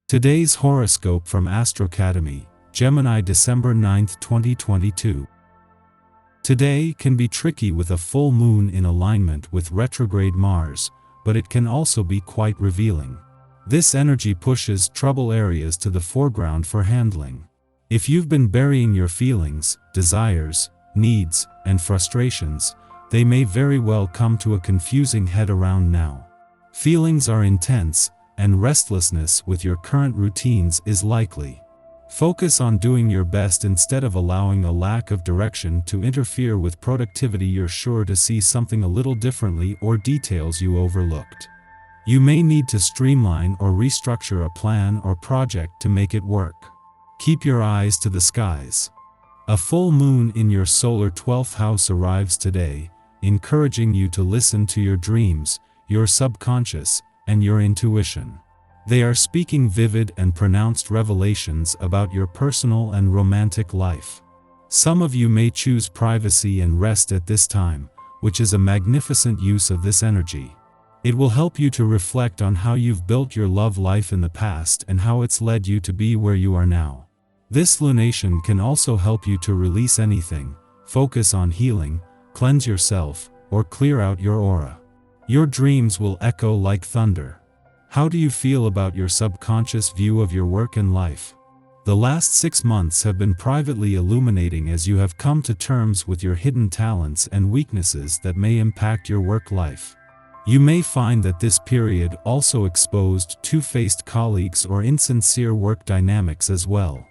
Today's horoscope from Astrocademy, Gemini, December 9, 2022. Today can be tricky with a full moon in alignment with retrograde Mars, but it can also be quite revealing. This energy pushes trouble areas to the foreground for handling. If you've been burying your feelings, desires, needs, and frustrations, they may very well come to a confusing head around now. Feelings are intense, and restlessness with your current routines is likely. Focus on doing your best instead of allowing a lack of direction to interfere with productivity. You're sure to see something a little differently or details you overlooked. You may need to streamline or restructure a plan or project to make it work. Keep your eyes to the skies. A full moon in your solar 12th house arrives today, encouraging you to listen to your dreams, your subconscious, and your intuition. They are speaking vivid and pronounced revelations about your personal and romantic life. Some of you may choose privacy and rest at this time, which is a magnificent use of this energy. It will help you to reflect on how you've built your love life in the past and how it's led you to be where you are now. This lunation can also help you to release anything, focus on healing, cleanse yourself, or clear out your aura. Your dreams will echo like thunder. How do you feel about your subconscious view of your work and life? The last 6 months have been privately illuminating as you have come to terms with your hidden talents and weaknesses that may impact your work life. You may find that this period also exposed two-faced colleagues or insincere work dynamics as well.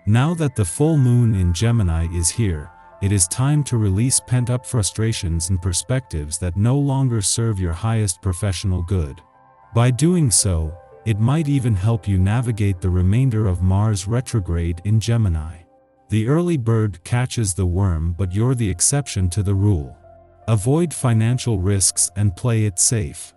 Now that the full moon in Gemini is here, it is time to release pent-up frustrations and perspectives that no longer serve your highest professional good. By doing so, it might even help you navigate the remainder of Mars retrograde in Gemini. The early bird catches the worm, but you're the exception to the rule. Avoid financial risks and play it safe.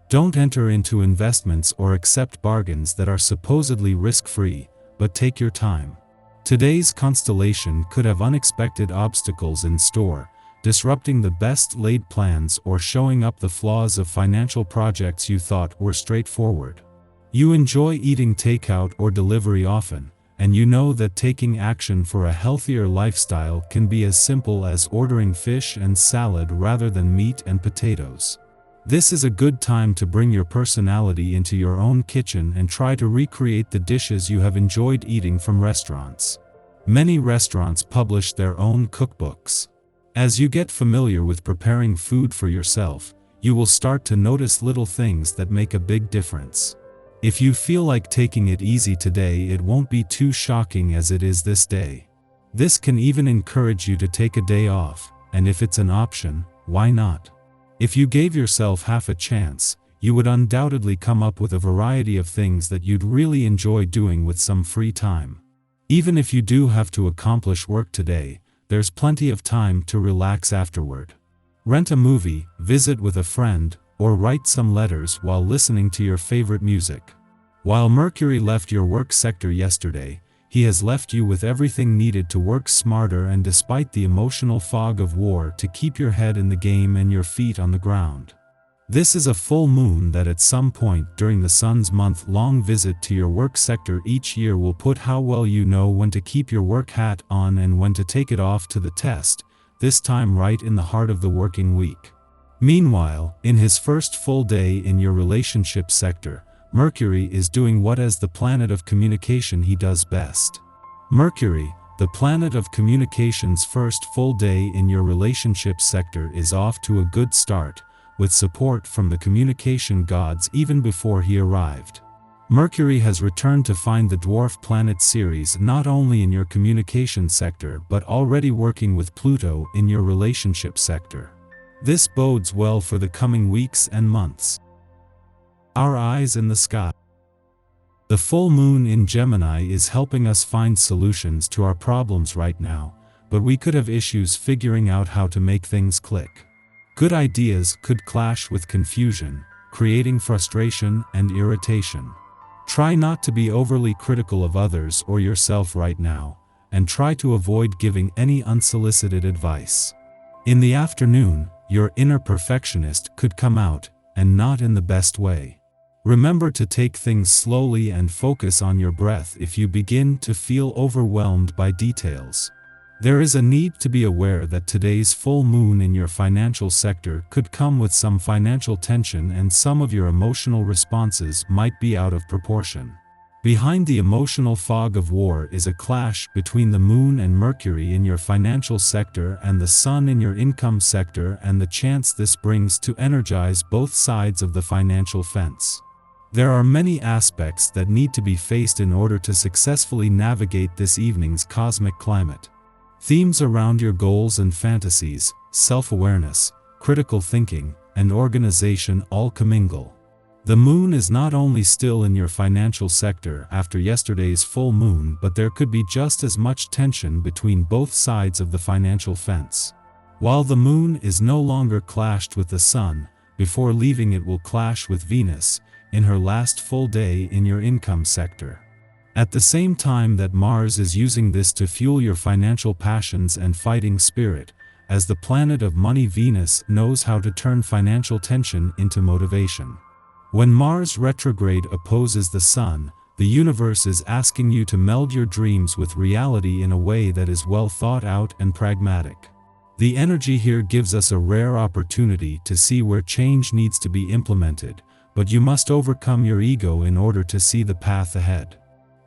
Don't enter into investments or accept bargains that are supposedly risk-free, but take your time. Today's constellation could have unexpected obstacles in store, disrupting the best laid plans or showing up the flaws of financial projects you thought were straightforward. You enjoy eating takeout or delivery often, and you know that taking action for a healthier lifestyle can be as simple as ordering fish and salad rather than meat and potatoes. This is a good time to bring your personality into your own kitchen and try to recreate the dishes you have enjoyed eating from restaurants. Many restaurants publish their own cookbooks. As you get familiar with preparing food for yourself, you will start to notice little things that make a big difference. If you feel like taking it easy today, it won't be too shocking as it is this day. This can even encourage you to take a day off, and if it's an option, why not? If you gave yourself half a chance, you would undoubtedly come up with a variety of things that you'd really enjoy doing with some free time. Even if you do have to accomplish work today, there's plenty of time to relax afterward. Rent a movie, visit with a friend, or write some letters while listening to your favorite music. While Mercury left your work sector yesterday, he has left you with everything needed to work smarter and despite the emotional fog of war to keep your head in the game and your feet on the ground. This is a full moon that at some point during the sun's month-long visit to your work sector each year will put how well you know when to keep your work hat on and when to take it off to the test, this time right in the heart of the working week. Meanwhile, in his first full day in your relationship sector, Mercury is doing what as the planet of communication he does best. Mercury, the planet of communication's first full day in your relationship sector is off to a good start, with support from the communication gods even before he arrived. Mercury has returned to find the dwarf planet Ceres not only in your communication sector but already working with Pluto in your relationship sector. This bodes well for the coming weeks and months. Our eyes in the sky. The full moon in Gemini is helping us find solutions to our problems right now, but we could have issues figuring out how to make things click. Good ideas could clash with confusion, creating frustration and irritation. Try not to be overly critical of others or yourself right now, and try to avoid giving any unsolicited advice. In the afternoon, your inner perfectionist could come out, and not in the best way. Remember to take things slowly and focus on your breath if you begin to feel overwhelmed by details. There is a need to be aware that today's full moon in your financial sector could come with some financial tension, and some of your emotional responses might be out of proportion. Behind the emotional fog of war is a clash between the moon and Mercury in your financial sector and the sun in your income sector, and the chance this brings to energize both sides of the financial fence. There are many aspects that need to be faced in order to successfully navigate this evening's cosmic climate. Themes around your goals and fantasies, self-awareness, critical thinking, and organization all commingle. The moon is not only still in your financial sector after yesterday's full moon, but there could be just as much tension between both sides of the financial fence. While the moon is no longer clashed with the sun, before leaving it will clash with Venus in her last full day in your income sector. At the same time that Mars is using this to fuel your financial passions and fighting spirit, as the planet of money, Venus knows how to turn financial tension into motivation. When Mars retrograde opposes the Sun, the universe is asking you to meld your dreams with reality in a way that is well thought out and pragmatic. The energy here gives us a rare opportunity to see where change needs to be implemented, but you must overcome your ego in order to see the path ahead.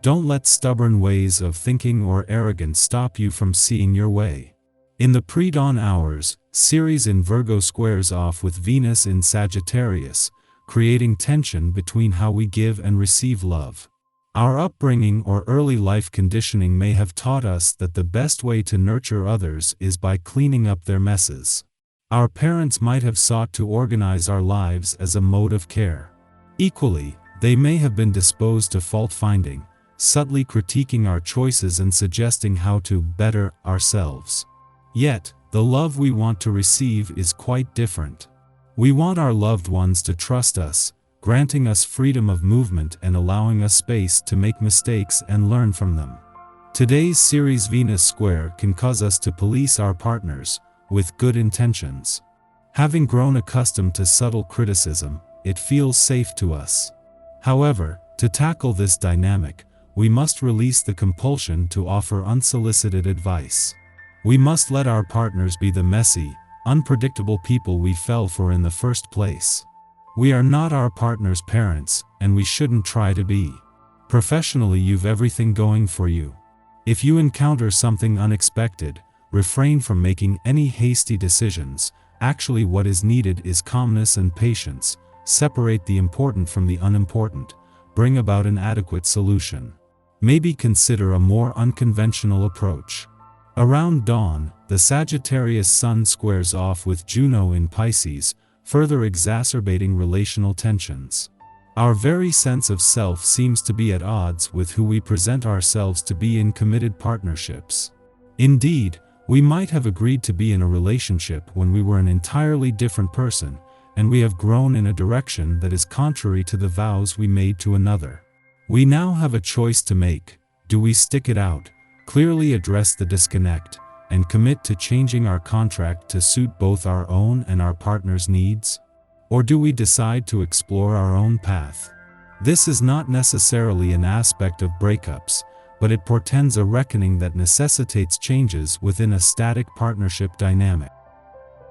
Don't let stubborn ways of thinking or arrogance stop you from seeing your way. In the pre-dawn hours, Ceres in Virgo squares off with Venus in Sagittarius, creating tension between how we give and receive love. Our upbringing or early life conditioning may have taught us that the best way to nurture others is by cleaning up their messes. Our parents might have sought to organize our lives as a mode of care. Equally, they may have been disposed to fault-finding, subtly critiquing our choices and suggesting how to better ourselves. Yet, the love we want to receive is quite different. We want our loved ones to trust us, granting us freedom of movement and allowing us space to make mistakes and learn from them. Today's Ceres Venus square can cause us to police our partners, with good intentions. Having grown accustomed to subtle criticism, it feels safe to us. However, to tackle this dynamic, we must release the compulsion to offer unsolicited advice. We must let our partners be the messy, unpredictable people we fell for in the first place. We are not our partner's parents, and we shouldn't try to be. Professionally, you've everything going for you. If you encounter something unexpected, refrain from making any hasty decisions. Actually, what is needed is calmness and patience. Separate the important from the unimportant. Bring about an adequate solution. Maybe consider a more unconventional approach. Around dawn, the Sagittarius Sun squares off with Juno in Pisces, further exacerbating relational tensions. Our very sense of self seems to be at odds with who we present ourselves to be in committed partnerships. Indeed, we might have agreed to be in a relationship when we were an entirely different person, and we have grown in a direction that is contrary to the vows we made to another. We now have a choice to make. Do we stick it out, clearly address the disconnect, and commit to changing our contract to suit both our own and our partner's needs? Or do we decide to explore our own path? This is not necessarily an aspect of breakups, but it portends a reckoning that necessitates changes within a static partnership dynamic.